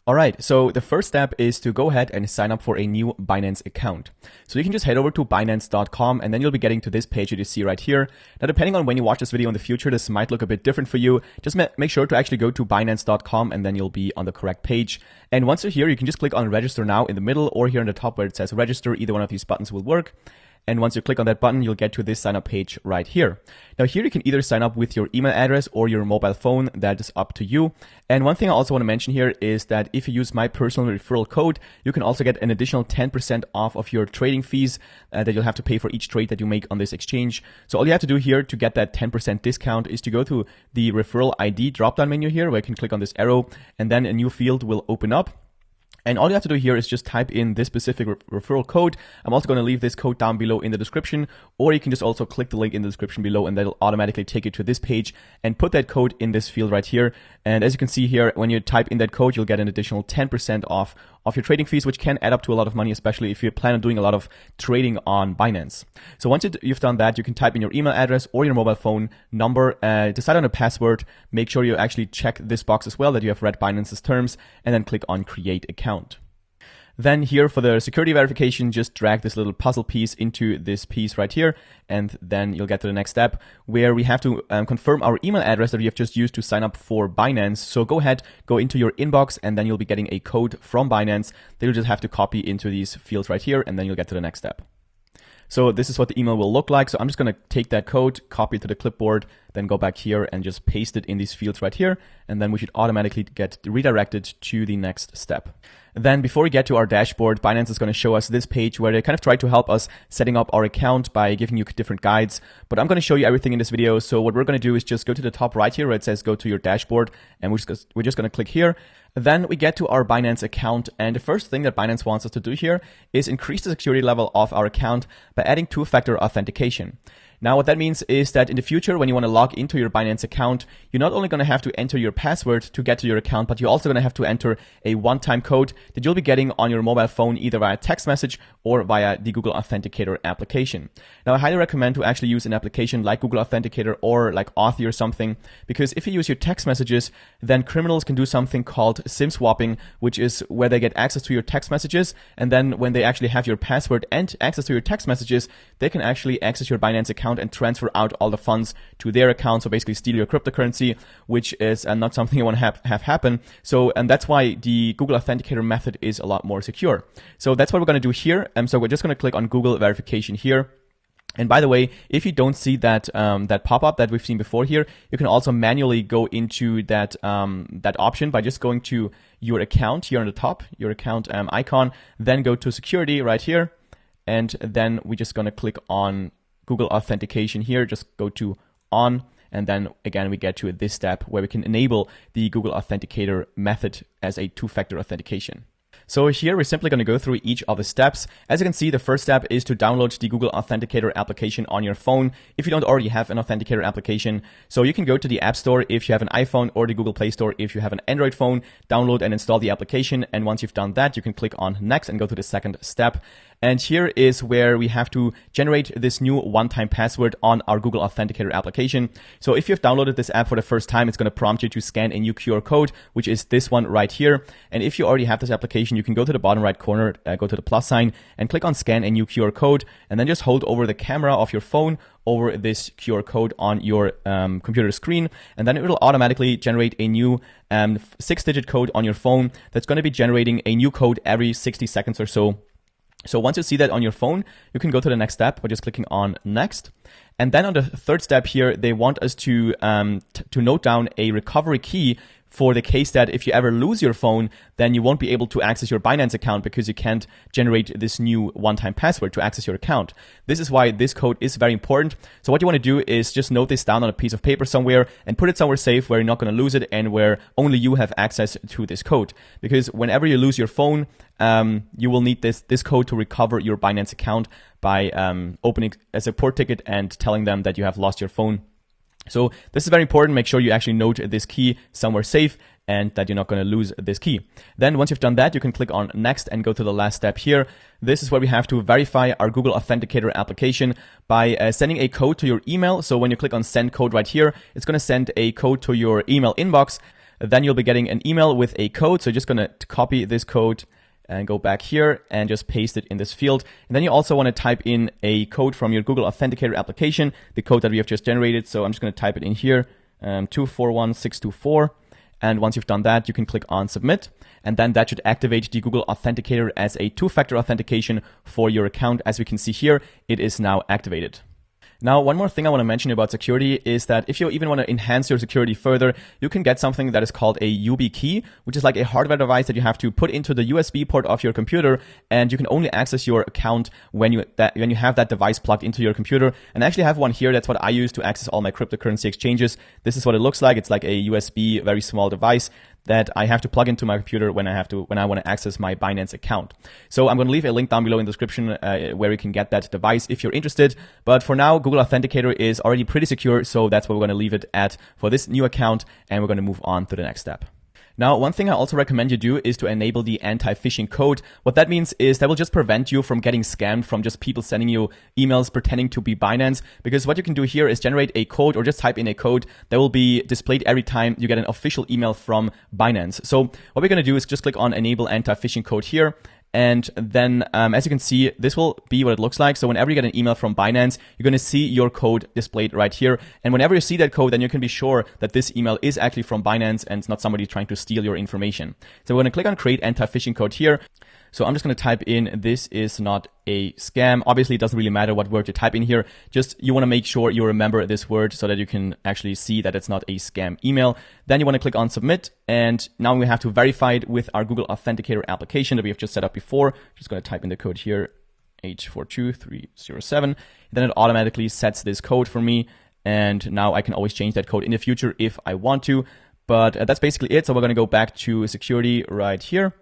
All right, so the first step is to go ahead and sign up for a new Binance account. So you can just head over to binance.com and then you'll be getting to this page that you see right here. Now, depending on when you watch this video in the future, this might look a bit different for you. Just make sure to actually go to binance.com and then you'll be on the correct page. And once you're here, you can just click on register now in the middle or here in the top where it says register. Either one of these buttons will work. And once you click on that button, you'll get to this sign up page right here. Now here you can either sign up with your email address or your mobile phone. That is up to you. And one thing I also want to mention here is that if you use my personal referral code, you can also get an additional 10% off of your trading fees that you'll have to pay for each trade that you make on this exchange. So all you have to do here to get that 10% discount is to go to the referral ID drop-down menu here where you can click on this arrow and then a new field will open up. And all you have to do here is just type in this specific referral code. I'm also going to leave this code down below in the description, or you can just also click the link in the description below and that'll automatically take you to this page and put that code in this field right here. And as you can see here, when you type in that code, you'll get an additional 10% off of your trading fees, which can add up to a lot of money, especially if you plan on doing a lot of trading on Binance. So once you've done that, you can type in your email address or your mobile phone number, decide on a password, make sure you actually check this box as well that you have read Binance's terms, and then click on create account. Then here for the security verification, just drag this little puzzle piece into this piece right here. And then you'll get to the next step where we have to confirm our email address that we have just used to sign up for Binance. So go ahead, go into your inbox, and then you'll be getting a code from Binance that you'll just have to copy into these fields right here. And then you'll get to the next step. So this is what the email will look like. So I'm just going to take that code, copy it to the clipboard, then go back here and just paste it in these fields right here. And then we should automatically get redirected to the next step. Then before we get to our dashboard, Binance is going to show us this page where they kind of try to help us setting up our account by giving you different guides. But I'm going to show you everything in this video. So what we're going to do is just go to the top right here where it says go to your dashboard. And we're just going to click here. Then we get to our Binance account. And the first thing that Binance wants us to do here is increase the security level of our account by adding two-factor authentication. Now, what that means is that in the future, when you want to log into your Binance account, you're not only going to have to enter your password to get to your account, but you're also going to have to enter a one-time code that you'll be getting on your mobile phone, either via text message or via the Google Authenticator application. Now, I highly recommend to actually use an application like Google Authenticator or like Authy or something, because if you use your text messages, then criminals can do something called SIM swapping, which is where they get access to your text messages. And then when they actually have your password and access to your text messages, they can actually access your Binance account and transfer out all the funds to their account. So basically steal your cryptocurrency, which is not something you want to have happen. So, and that's why the Google Authenticator method is a lot more secure. So that's what we're going to do here. So we're just going to click on Google verification here. And by the way, if you don't see that that pop-up that we've seen before here, you can also manually go into that that option by just going to your account here on the top, your account icon, then go to security right here. And then we're just going to click on Google Authentication here, just go to on, and then again we get to this step where we can enable the Google Authenticator method as a two-factor authentication. So here we're simply going to go through each of the steps. As you can see, the first step is to download the Google Authenticator application on your phone if you don't already have an Authenticator application. So you can go to the App Store if you have an iPhone or the Google Play Store if you have an Android phone, download and install the application. And once you've done that, you can click on Next and go to the second step. And here is where we have to generate this new one-time password on our Google Authenticator application. So if you've downloaded this app for the first time, it's going to prompt you to scan a new QR code, which is this one right here. And if you already have this application, you can go to the bottom right corner, go to the plus sign and click on scan a new QR code, and then just hold over the camera of your phone over this QR code on your computer screen. And then it will automatically generate a new 6-digit code on your phone that's going to be generating a new code every 60 seconds or so. So once you see that on your phone, you can go to the next step by just clicking on Next. And then on the third step here, they want us to note down a recovery key for the case that if you ever lose your phone, then you won't be able to access your Binance account because you can't generate this new one-time password to access your account. This is why this code is very important. So what you want to do is just note this down on a piece of paper somewhere and put it somewhere safe where you're not going to lose it and where only you have access to this code. Because whenever you lose your phone, you will need this code to recover your Binance account by opening a support ticket and telling them that you have lost your phone. So this is very important. Make sure you actually note this key somewhere safe and that you're not going to lose this key. Then once you've done that, you can click on Next and go to the last step here. This is where we have to verify our Google Authenticator application by sending a code to your email. So when you click on Send Code right here, it's going to send a code to your email inbox. then you'll be getting an email with a code. So you're just going to copy this code and go back here and just paste it in this field. And then you also want to type in a code from your Google Authenticator application, the code that we have just generated. So I'm just going to type it in here, 241624. And once you've done that, you can click on submit. And then that should activate the Google Authenticator as a two-factor authentication for your account. As we can see here, it is now activated. Now, one more thing I want to mention about security is that if you even want to enhance your security further, you can get something that is called a YubiKey, which is like a hardware device that you have to put into the USB port of your computer, and you can only access your account when you have that device plugged into your computer. And I actually have one here. That's what I use to access all my cryptocurrency exchanges. This is what it looks like. It's like a USB, very small device that I have to plug into my computer when I want to access my Binance account. So I'm going to leave a link down below in the description where you can get that device if you're interested. But for now, Google Authenticator is already pretty secure, so that's what we're going to leave it at for this new account, and we're going to move on to the next step. Now, one thing I also recommend you do is to enable the anti-phishing code. What that means is that will just prevent you from getting scammed from just people sending you emails pretending to be Binance. Because what you can do here is generate a code or just type in a code that will be displayed every time you get an official email from Binance. So what we're going to do is just click on enable anti-phishing code here. And then, as you can see, this will be what it looks like. So whenever you get an email from Binance, you're going to see your code displayed right here. And whenever you see that code, then you can be sure that this email is actually from Binance and it's not somebody trying to steal your information. So we're going to click on create anti-phishing code here. So I'm just going to type in, this is not a scam. Obviously, it doesn't really matter what word you type in here. Just you want to make sure you remember this word so that you can actually see that it's not a scam email. Then you want to click on submit. And now we have to verify it with our Google Authenticator application that we have just set up before. Just going to type in the code here, H42307. Then it automatically sets this code for me. And now I can always change that code in the future if I want to. But that's basically it. So we're going to go back to security right here.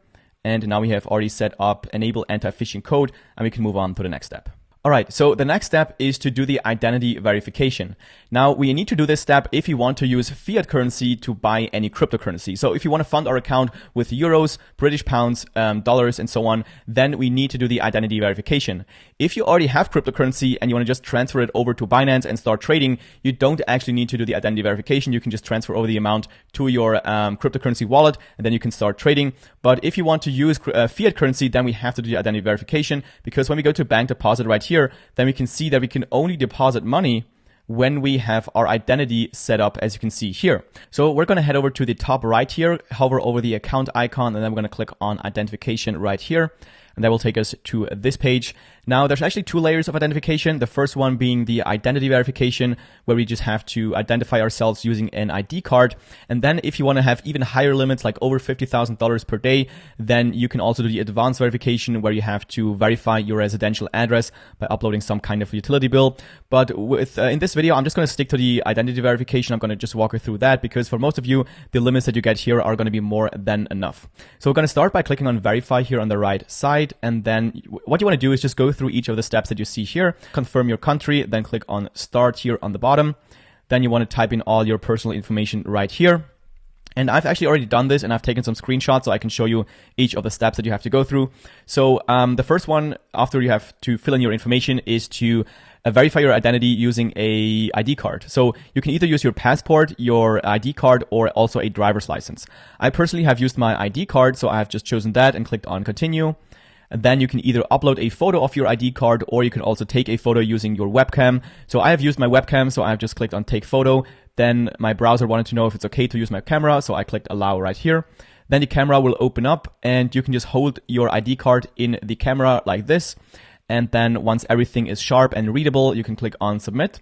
And now we have already set up enable anti-phishing code, and we can move on to the next step. All right, so the next step is to do the identity verification. Now, we need to do this step if you want to use fiat currency to buy any cryptocurrency. So if you want to fund our account with euros, British pounds, dollars, and so on, then we need to do the identity verification. If you already have cryptocurrency and you want to just transfer it over to Binance and start trading, you don't actually need to do the identity verification. You can just transfer over the amount to your cryptocurrency wallet, and then you can start trading. But if you want to use fiat currency, then we have to do the identity verification, because when we go to bank deposit right here, then we can see that we can only deposit money when we have our identity set up, as you can see here. So we're going to head over to the top right here, hover over the account icon, and then we're going to click on identification right here. And that will take us to this page. Now, there's actually two layers of identification. The first one being the identity verification, where we just have to identify ourselves using an ID card. And then if you want to have even higher limits, like over $50,000 per day, then you can also do the advanced verification, where you have to verify your residential address by uploading some kind of utility bill. But with in this video, I'm just going to stick to the identity verification. I'm going to just walk you through that, because for most of you, the limits that you get here are going to be more than enough. So we're going to start by clicking on verify here on the right side. And then what you want to do is just go through each of the steps that you see here, confirm your country, then click on start here on the bottom. Then you want to type in all your personal information right here. And I've actually already done this, and I've taken some screenshots so I can show you each of the steps that you have to go through. So the first one, after you have to fill in your information, is to verify your identity using a ID card. So you can either use your passport, your ID card, or also a driver's license. I personally have used my ID card, so I have just chosen that and clicked on continue. And then you can either upload a photo of your ID card, or you can also take a photo using your webcam. So I have used my webcam, so I've just clicked on take photo. Then my browser wanted to know if it's okay to use my camera, so I clicked allow right here. Then the camera will open up, and you can just hold your ID card in the camera like this. And then once everything is sharp and readable, you can click on submit.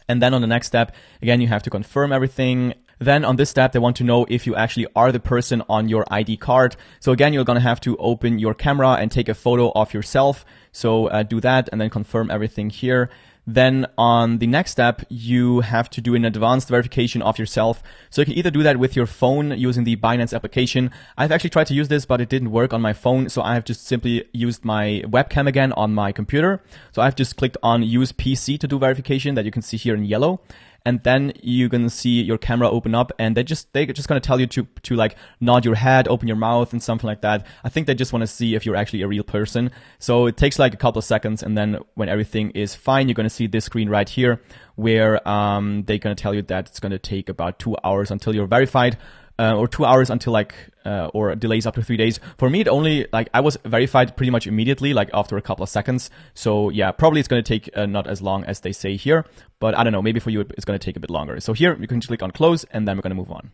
And then on the next step, again, you have to confirm everything. Then on this step, they want to know if you actually are the person on your ID card. So again, you're going to have to open your camera and take a photo of yourself. So do that and then confirm everything here. Then on the next step, you have to do an advanced verification of yourself. So you can either do that with your phone using the Binance application. I've actually tried to use this, but it didn't work on my phone. So I have just simply used my webcam again on my computer. So I've just clicked on use PC to do verification, that you can see here in yellow. And then you're going to see your camera open up, and they're just going to tell you to like nod your head, open your mouth, and something like that. I think they just want to see if you're actually a real person. So it takes like a couple of seconds, and then when everything is fine, you're going to see this screen right here, where they're going to tell you that it's going to take about 2 hours until you're verified. or 2 hours until like, or delays up to 3 days. For me, it only, like, I was verified pretty much immediately, like after a couple of seconds. So yeah, probably it's going to take not as long as they say here, but I don't know, maybe for you it's going to take a bit longer. So here you can just click on close, and then we're going to move on.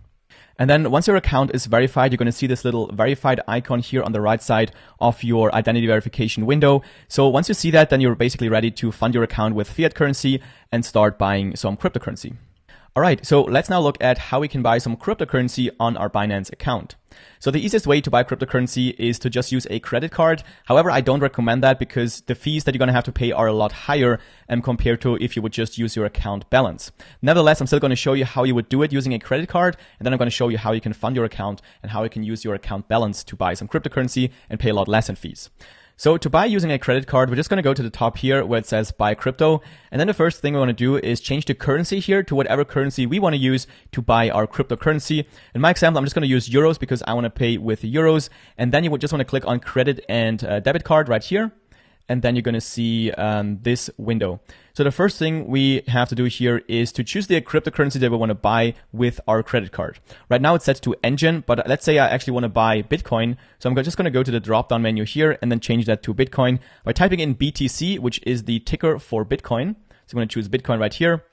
And then once your account is verified, you're going to see this little verified icon here on the right side of your identity verification window. So once you see that, then you're basically ready to fund your account with fiat currency and start buying some cryptocurrency. All right, so let's now look at how we can buy some cryptocurrency on our Binance account. So the easiest way to buy cryptocurrency is to just use a credit card. However, I don't recommend that because the fees that you're going to have to pay are a lot higher compared to if you would just use your account balance. Nevertheless, I'm still going to show you how you would do it using a credit card, and then I'm going to show you how you can fund your account and how you can use your account balance to buy some cryptocurrency and pay a lot less in fees. So to buy using a credit card, we're just going to go to the top here where it says buy crypto. And then the first thing we want to do is change the currency here to whatever currency we want to use to buy our cryptocurrency. In my example, I'm just going to use euros because I want to pay with euros. And then you would just want to click on credit and debit card right here. And then you're going to see this window. So the first thing we have to do here is to choose the cryptocurrency that we want to buy with our credit card. Right now it's set to Engine, but let's say I actually want to buy Bitcoin. So I'm just going to go to the drop-down menu here and then change that to Bitcoin by typing in BTC, which is the ticker for Bitcoin. So I'm going to choose Bitcoin right here.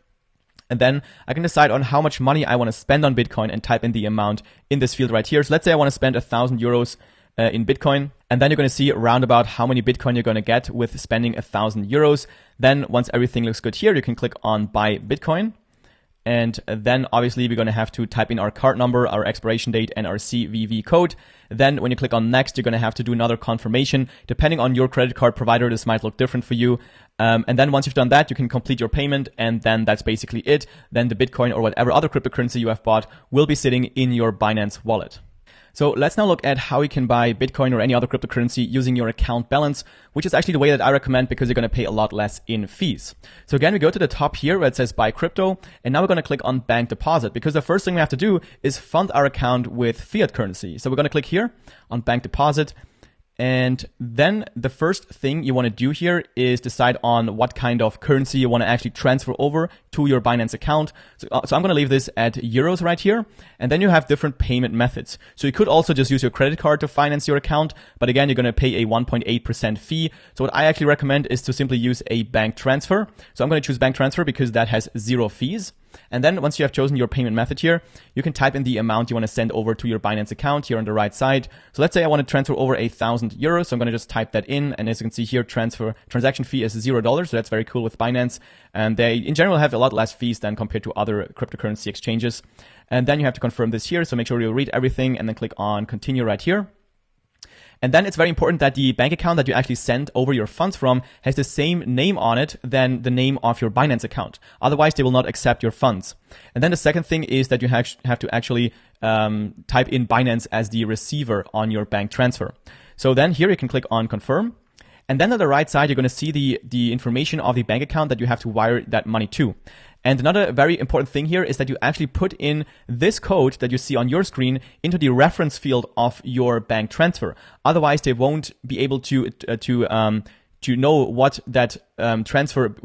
And then I can decide on how much money I want to spend on Bitcoin and type in the amount in this field right here. So let's say I want to spend 1,000 euros in Bitcoin. And then you're going to see around about how many Bitcoin you're going to get with spending 1,000 euros. Then once everything looks good here, you can click on buy Bitcoin. And then obviously we're going to have to type in our card number, our expiration date, and our CVV code. Then when you click on next, you're going to have to do another confirmation. Depending on your credit card provider, this might look different for you. And then once you've done that, you can complete your payment. And then that's basically it. Then the Bitcoin or whatever other cryptocurrency you have bought will be sitting in your Binance wallet. So let's now look at how you can buy Bitcoin or any other cryptocurrency using your account balance, which is actually the way that I recommend because you're going to pay a lot less in fees. So again, we go to the top here where it says buy crypto, and now we're going to click on bank deposit because the first thing we have to do is fund our account with fiat currency. So we're going to click here on bank deposit. And then the first thing you want to do here is decide on what kind of currency you want to actually transfer over to your Binance account. So I'm going to leave this at euros right here. And then you have different payment methods. So you could also just use your credit card to finance your account. But again, you're going to pay a 1.8% fee. So what I actually recommend is to simply use a bank transfer. So I'm going to choose bank transfer because that has 0 fees. And then once you have chosen your payment method here, you can type in the amount you want to send over to your Binance account here on the right side. So let's say I want to transfer over 1,000 euros. So I'm going to just type that in. And as you can see here, transaction fee is $0. So that's very cool with Binance. And they in general have a lot less fees than compared to other cryptocurrency exchanges. And then you have to confirm this here. So make sure you read everything and then click on continue right here. And then it's very important that the bank account that you actually send over your funds from has the same name on it than the name of your Binance account. Otherwise, they will not accept your funds. And then the second thing is that you have to actually type in Binance as the receiver on your bank transfer. So then here you can click on confirm. And then on the right side, you're going to see the information of the bank account that you have to wire that money to. And another very important thing here is that you actually put in this code that you see on your screen into the reference field of your bank transfer. Otherwise, they won't be able to know what that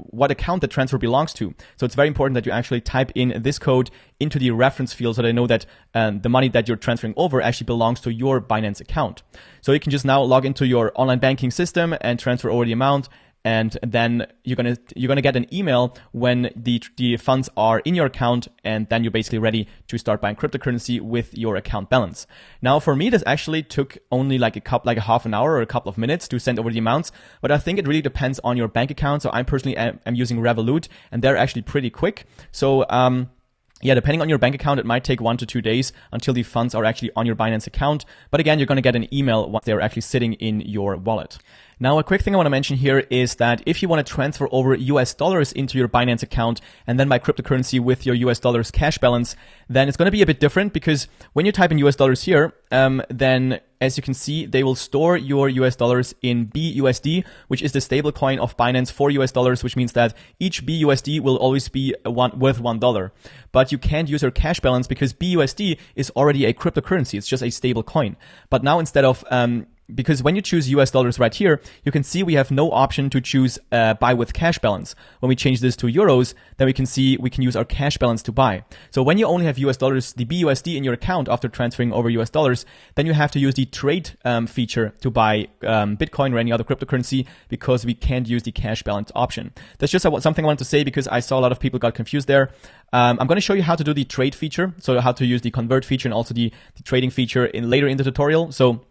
what account the transfer belongs to. So it's very important that you actually type in this code into the reference field so they know that the money that you're transferring over actually belongs to your Binance account. So you can just now log into your online banking system and transfer over the amount. And then you're gonna get an email when the funds are in your account, and then you're basically ready to start buying cryptocurrency with your account balance. Now, for me, this actually took only like a half an hour or a couple of minutes to send over the amounts, but I think it really depends on your bank account. So I personally am using Revolut, and they're actually pretty quick. So yeah, depending on your bank account, it might take 1 to 2 days until the funds are actually on your Binance account. But again, you're going to get an email once they're actually sitting in your wallet. Now, a quick thing I want to mention here is that if you want to transfer over US dollars into your Binance account and then buy cryptocurrency with your US dollars cash balance, then it's going to be a bit different because when you type in US dollars here, then as you can see, they will store your US dollars in BUSD, which is the stable coin of Binance for US dollars, which means that each BUSD will always be worth $1. But you can't use your cash balance because BUSD is already a cryptocurrency. It's just a stable coin. But now instead of because when you choose US dollars right here, you can see we have no option to choose buy with cash balance. When we change this to euros, then we can see we can use our cash balance to buy. So when you only have US dollars, the BUSD in your account after transferring over US dollars, then you have to use the trade feature to buy Bitcoin or any other cryptocurrency, because we can't use the cash balance option. That's just something I wanted to say because I saw a lot of people got confused there. I'm going to show you how to do the trade feature, so how to use the convert feature and also the trading feature later in the tutorial. So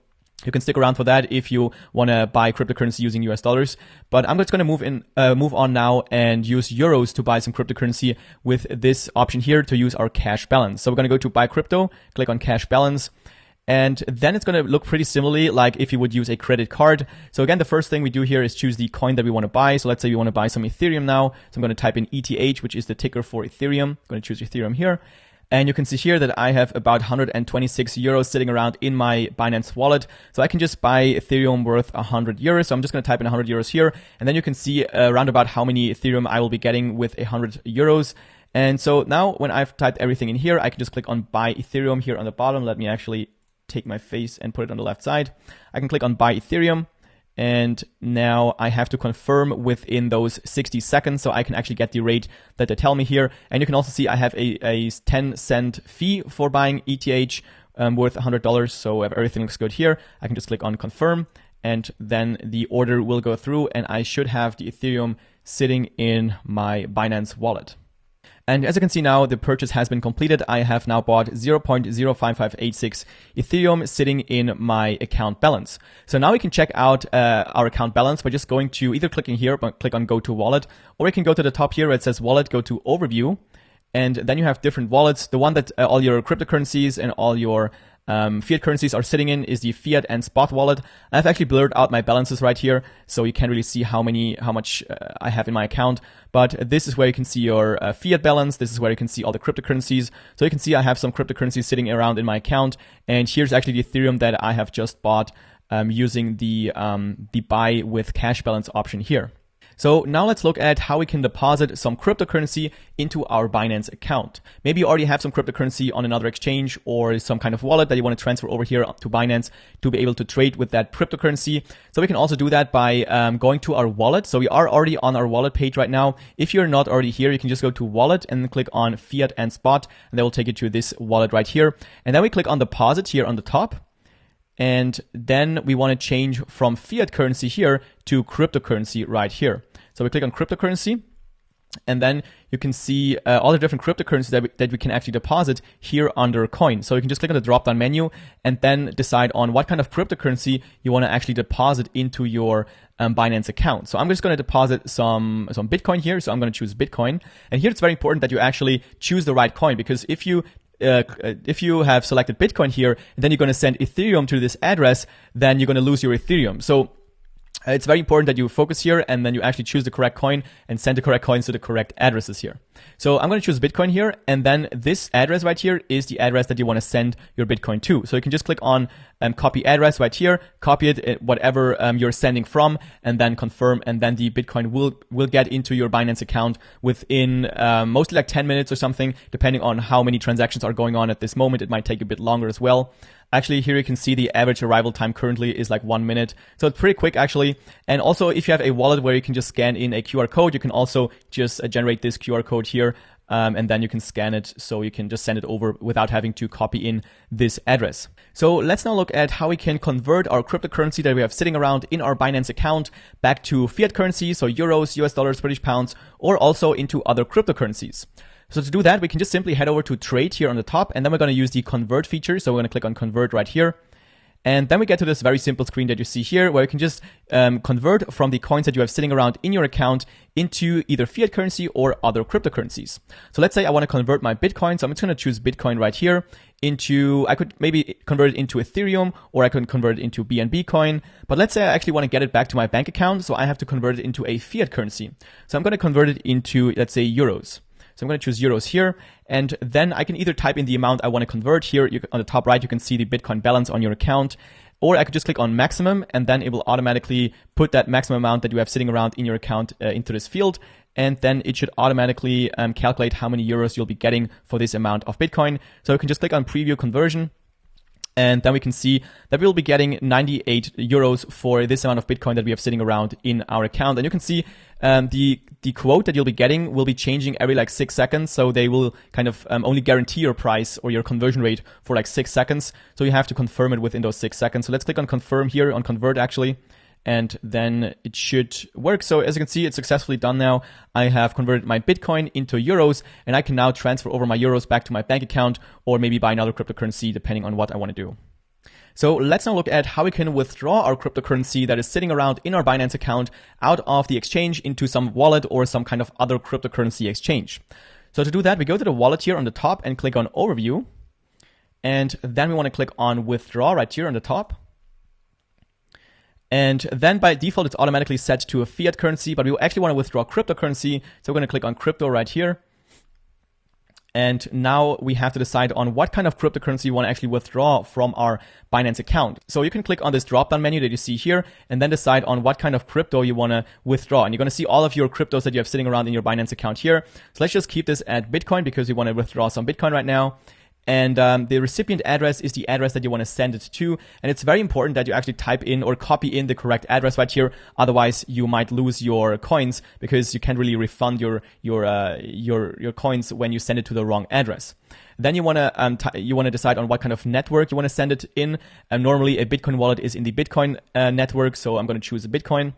you can stick around for that if you want to buy cryptocurrency using US dollars. But I'm just going to move on now and use euros to buy some cryptocurrency with this option here to use our cash balance. So we're going to go to buy crypto, click on cash balance. And then it's going to look pretty similarly like if you would use a credit card. So again, the first thing we do here is choose the coin that we want to buy. So let's say we want to buy some Ethereum now. So I'm going to type in ETH, which is the ticker for Ethereum. I'm going to choose Ethereum here. And you can see here that I have about 126 euros sitting around in my Binance wallet. So I can just buy Ethereum worth 100 euros. So I'm just going to type in 100 euros here. And then you can see around about how many Ethereum I will be getting with 100 euros. And so now when I've typed everything in here, I can just click on buy Ethereum here on the bottom. Let me actually take my face and put it on the left side. I can click on buy Ethereum. And now I have to confirm within those 60 seconds so I can actually get the rate that they tell me here. And you can also see I have a 10-cent fee for buying ETH worth $100. So if everything looks good here, I can just click on confirm, and then the order will go through and I should have the Ethereum sitting in my Binance wallet. And as you can see now, the purchase has been completed. I have now bought 0.05586 Ethereum sitting in my account balance. So now we can check out our account balance by just going to either clicking here, but click on go to wallet, or we can go to the top here where it says wallet, go to overview. And then you have different wallets. The one that all your cryptocurrencies and all your fiat currencies are sitting in is the fiat and spot wallet. I've actually blurred out my balances right here, so you can't really see how much I have in my account. But this is where you can see your fiat balance. This is where you can see all the cryptocurrencies. So you can see I have some cryptocurrencies sitting around in my account. And here's actually the Ethereum that I have just bought using the buy with cash balance option here. So now let's look at how we can deposit some cryptocurrency into our Binance account. Maybe you already have some cryptocurrency on another exchange or some kind of wallet that you want to transfer over here to Binance to be able to trade with that cryptocurrency. So we can also do that by going to our wallet. So we are already on our wallet page right now. If you're not already here, you can just go to wallet and then click on fiat and spot, and that will take you to this wallet right here. And then we click on deposit here on the top. And then we want to change from fiat currency here to cryptocurrency right here. So we click on cryptocurrency, and then you can see all the different cryptocurrencies that we can actually deposit here under coin. So you can just click on the drop-down menu and then decide on what kind of cryptocurrency you want to actually deposit into your Binance account. So I'm just going to deposit some Bitcoin here. So I'm going to choose Bitcoin. And here it's very important that you actually choose the right coin, because if you have selected Bitcoin here, and then you're going to send Ethereum to this address, then you're going to lose your Ethereum. So it's very important that you focus here and then you actually choose the correct coin and send the correct coins to the correct addresses here. So I'm going to choose Bitcoin here, and then this address right here is the address that you want to send your Bitcoin to. So you can just click on copy address right here, copy it whatever you're sending from, and then confirm, and then the Bitcoin will get into your Binance account within mostly like 10 minutes or something, depending on how many transactions are going on at this moment. It might take a bit longer as well. Actually, here you can see the average arrival time currently is like 1 minute. So it's pretty quick actually. And also if you have a wallet where you can just scan in a QR code, you can also just generate this QR code here. And then you can scan it, so you can just send it over without having to copy in this address. So let's now look at how we can convert our cryptocurrency that we have sitting around in our Binance account back to fiat currency, so euros, US dollars, British pounds, or also into other cryptocurrencies. So to do that, we can just simply head over to trade here on the top, and then we're going to use the convert feature. So we're going to click on convert right here. And then we get to this very simple screen that you see here, where you can just convert from the coins that you have sitting around in your account into either fiat currency or other cryptocurrencies. So let's say I want to convert my Bitcoin. So I'm just going to choose Bitcoin right here into, I could maybe convert it into Ethereum, or I could convert it into BNB coin. But let's say I actually want to get it back to my bank account. So I have to convert it into a fiat currency. So I'm going to convert it into, let's say, euros. So I'm going to choose euros here, and then I can either type in the amount I want to convert here. On the top right, you can see the Bitcoin balance on your account, or I could just click on maximum, and then it will automatically put that maximum amount that you have sitting around in your account into this field, and then it should automatically calculate how many euros you'll be getting for this amount of Bitcoin. So you can just click on preview conversion, And then we can see that we'll be getting 98 euros for this amount of Bitcoin that we have sitting around in our account. And you can see the quote that you'll be getting will be changing every like 6 seconds. So they will kind of only guarantee your price or your conversion rate for like 6 seconds. So you have to confirm it within those 6 seconds. So let's click on confirm here, on convert actually. And then it should work. So as you can see, it's successfully done now. I have converted my Bitcoin into euros, and I can now transfer over my euros back to my bank account or maybe buy another cryptocurrency depending on what I want to do. So let's now look at how we can withdraw our cryptocurrency that is sitting around in our Binance account out of the exchange into some wallet or some kind of other cryptocurrency exchange. So to do that, we go to the wallet here on the top and click on overview. And then we want to click on withdraw right here on the top. And then by default, it's automatically set to a fiat currency, but we actually want to withdraw cryptocurrency. So we're going to click on crypto right here. And now we have to decide on what kind of cryptocurrency you want to actually withdraw from our Binance account. So you can click on this drop-down menu that you see here and then decide on what kind of crypto you want to withdraw. And you're going to see all of your cryptos that you have sitting around in your Binance account here. So let's just keep this at Bitcoin because we want to withdraw some Bitcoin right now. And the recipient address is the address that you want to send it to. And it's very important that you actually type in or copy in the correct address right here. Otherwise, you might lose your coins because you can't really refund your coins when you send it to the wrong address. Then you want to decide on what kind of network you want to send it in. And normally, a Bitcoin wallet is in the Bitcoin network. So I'm going to choose a Bitcoin.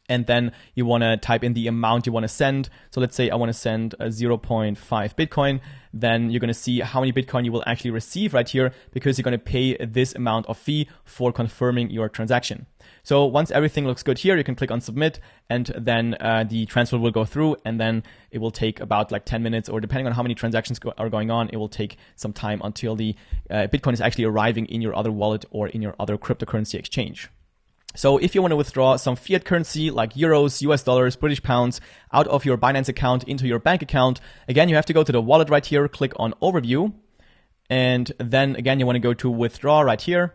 And then you want to type in the amount you want to send. So let's say I want to send 0.5 Bitcoin. Then you're going to see how many Bitcoin you will actually receive right here because you're going to pay this amount of fee for confirming your transaction. So once everything looks good here, you can click on submit and then the transfer will go through and then it will take about like 10 minutes or depending on how many transactions are going on, it will take some time until the Bitcoin is actually arriving in your other wallet or in your other cryptocurrency exchange. So if you want to withdraw some fiat currency like euros, US dollars, British pounds out of your Binance account into your bank account, again, you have to go to the wallet right here, click on overview. And then again, you want to go to withdraw right here.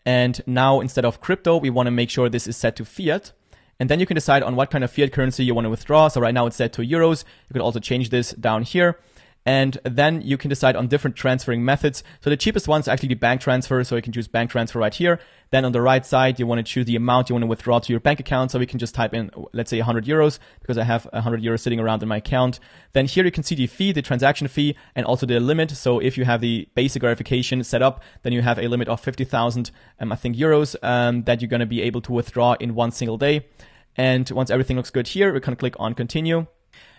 And now instead of crypto, we want to make sure this is set to fiat. And then you can decide on what kind of fiat currency you want to withdraw. So right now it's set to euros. You could also change this down here. And then you can decide on different transferring methods. So the cheapest one is actually the bank transfer. So you can choose bank transfer right here. Then on the right side, you want to choose the amount you want to withdraw to your bank account. So we can just type in, let's say 100 euros because I have 100 euros sitting around in my account. Then here you can see the fee, the transaction fee, and also the limit. So if you have the basic verification set up, then you have a limit of 50,000, I think euros, that you're going to be able to withdraw in one single day. And once everything looks good here, we can click on continue.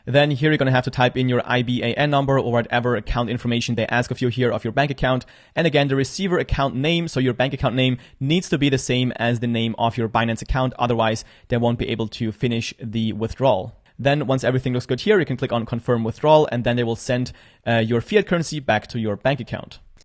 Then here you're going to have to type in your IBAN number or whatever account information they ask of you here of your bank account. And again, the receiver account name, so your bank account name needs to be the same as the name of your Binance account. Otherwise, they won't be able to finish the withdrawal. Then once everything looks good here, you can click on confirm withdrawal and then they will send your fiat currency back to your bank account.